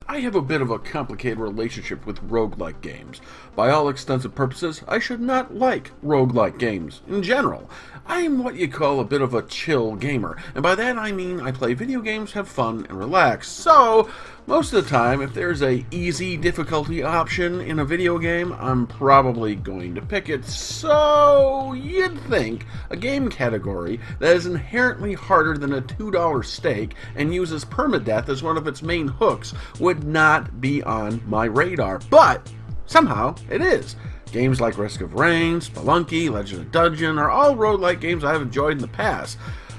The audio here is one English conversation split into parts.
I have a bit of a complicated relationship with roguelike games. By all extensive purposes, I should not like roguelike games in general. I am what you call a bit of a chill gamer, and by that I mean I play video games, have fun, and relax. So, most of the time, if there's a easy difficulty option in a video game, I'm probably going to pick it. So, you'd think a game category that is inherently harder than a $2 steak and uses permadeath as one of its main hooks would not be on my radar, but somehow it is. Games like Risk of Rain, Spelunky, Legend of Dungeon are all roguelike games I've enjoyed in the past.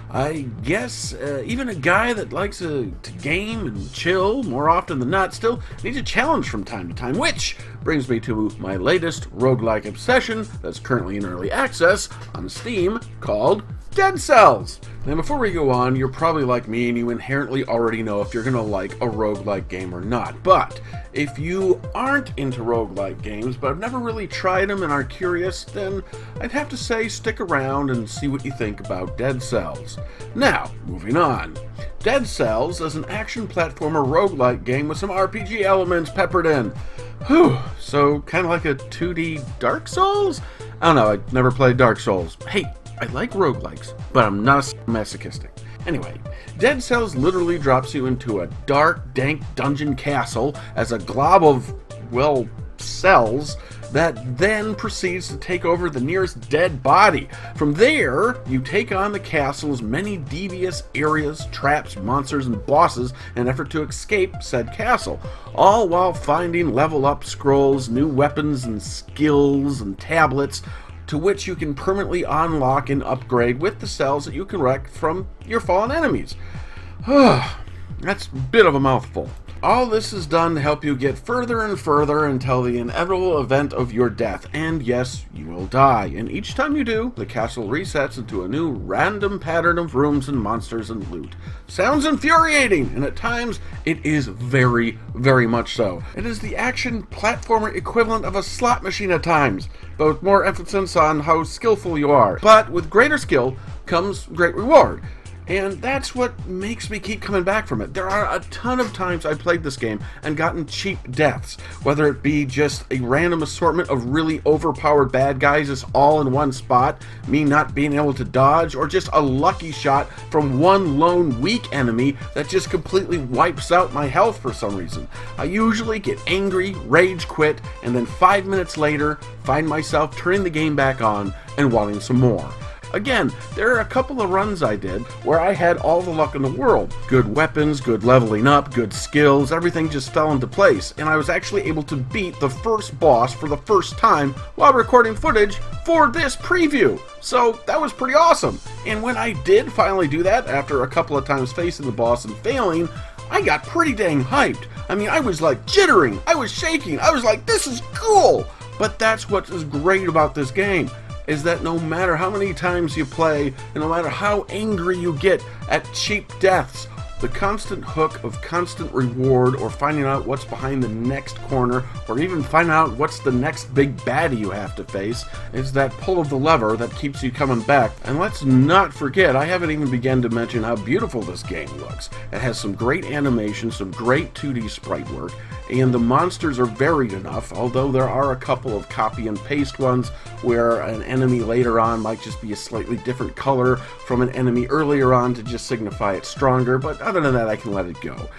I guess even a guy that likes to game and chill more often than not still needs a challenge from time to time, which brings me to my latest roguelike obsession that's currently in early access on Steam called Dead Cells. Now before we go on, you're probably like me and you inherently already know if you're going to like a roguelike game or not. But if you aren't into roguelike games but have never really tried them and are curious, then I'd have to say stick around and see what you think about Dead Cells. Now, moving on. Dead Cells is an action platformer roguelike game with some RPG elements peppered in. Whew, so kind of like a 2D Dark Souls? I don't know, I never played Dark Souls. Hey, I like roguelikes, but I'm not masochistic. Anyway, Dead Cells literally drops you into a dark, dank dungeon castle as a glob of, well, cells that then proceeds to take over the nearest dead body. From there, you take on the castle's many devious areas, traps, monsters, and bosses in an effort to escape said castle, all while finding level up scrolls, new weapons and skills and tablets, to which you can permanently unlock and upgrade with the cells that you can wreck from your fallen enemies. That's a bit of a mouthful. All this is done to help you get further and further until the inevitable event of your death, and yes, you will die, and each time you do, the castle resets into a new random pattern of rooms and monsters and loot. Sounds infuriating, and at times, it is very, very much so. It is the action platformer equivalent of a slot machine at times, but with more emphasis on how skillful you are. But with greater skill comes great reward. And that's what makes me keep coming back from it. There are a ton of times I played this game and gotten cheap deaths, whether it be just a random assortment of really overpowered bad guys just all in one spot, me not being able to dodge, or just a lucky shot from one lone weak enemy that just completely wipes out my health for some reason. I usually get angry, rage quit, and then 5 minutes later find myself turning the game back on and wanting some more. Again, there are a couple of runs I did where I had all the luck in the world. Good weapons, good leveling up, good skills, everything just fell into place, and I was actually able to beat the first boss for the first time while recording footage for this preview. So that was pretty awesome. And when I did finally do that, after a couple of times facing the boss and failing, I got pretty dang hyped. I mean, I was like jittering, I was shaking, I was like, this is cool! But that's what is great about this game, is that no matter how many times you play, and no matter how angry you get at cheap deaths, the constant hook of constant reward, or finding out what's behind the next corner, or even finding out what's the next big baddie you have to face, is that pull of the lever that keeps you coming back. And let's not forget, I haven't even begun to mention how beautiful this game looks. It has some great animation, some great 2D sprite work, and the monsters are varied enough, although there are a couple of copy and paste ones where an enemy later on might just be a slightly different color from an enemy earlier on to just signify it's stronger, but other than that I can let it go.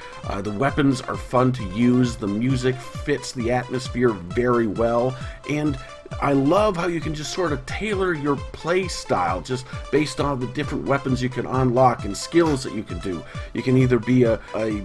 The weapons are fun to use, the music fits the atmosphere very well, and I love how you can just sort of tailor your play style just based on the different weapons you can unlock and skills that you can do. You can either be a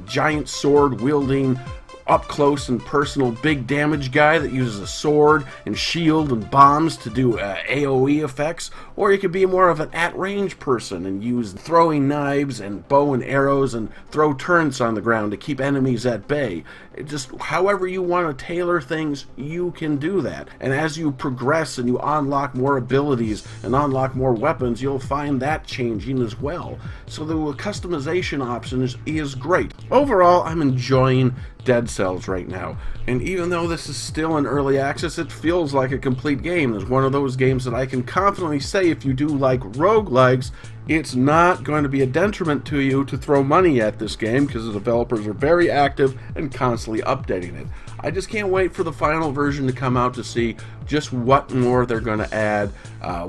giant sword wielding up close and personal big damage guy that uses a sword and shield and bombs to do AoE effects, or you could be more of an at-range person and use throwing knives and bow and arrows and throw turrets on the ground to keep enemies at bay. Just however you want to tailor things, you can do that. And as you progress and you unlock more abilities and unlock more weapons, you'll find that changing as well. So the customization option is great. Overall, I'm enjoying Dead Cells right now, and even though this is still in early access, it feels like a complete game. It's one of those games that I can confidently say, if you do like roguelikes, it's not going to be a detriment to you to throw money at this game, because the developers are very active and constantly updating it. I just can't wait for the final version to come out to see just what more they're going to add,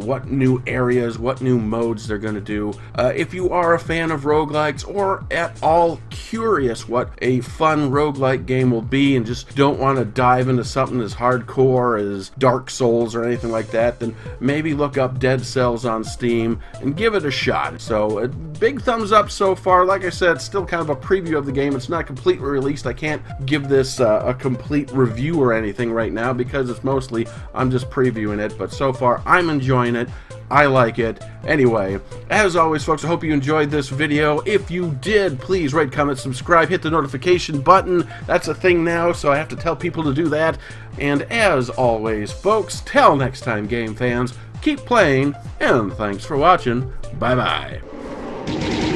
what new areas, what new modes they're going to do. If you are a fan of roguelikes, or at all curious what a fun roguelike game will be and just don't want to dive into something as hardcore as Dark Souls or anything like that, then maybe look up Dead Cells on Steam and give it a shot. So a big thumbs up so far. Like I said, it's still kind of a preview of the game. It's not completely released. I can't give this a complete review or anything right now, because it's mostly I'm just previewing it, but so far I'm enjoying it. I like it. Anyway, as always, folks, I hope you enjoyed this video. If you did, please rate, comment, subscribe, hit the notification button. That's a thing now, so I have to tell people to do that. And as always, folks, till next time, game fans, keep playing, and thanks for watching. Bye-bye.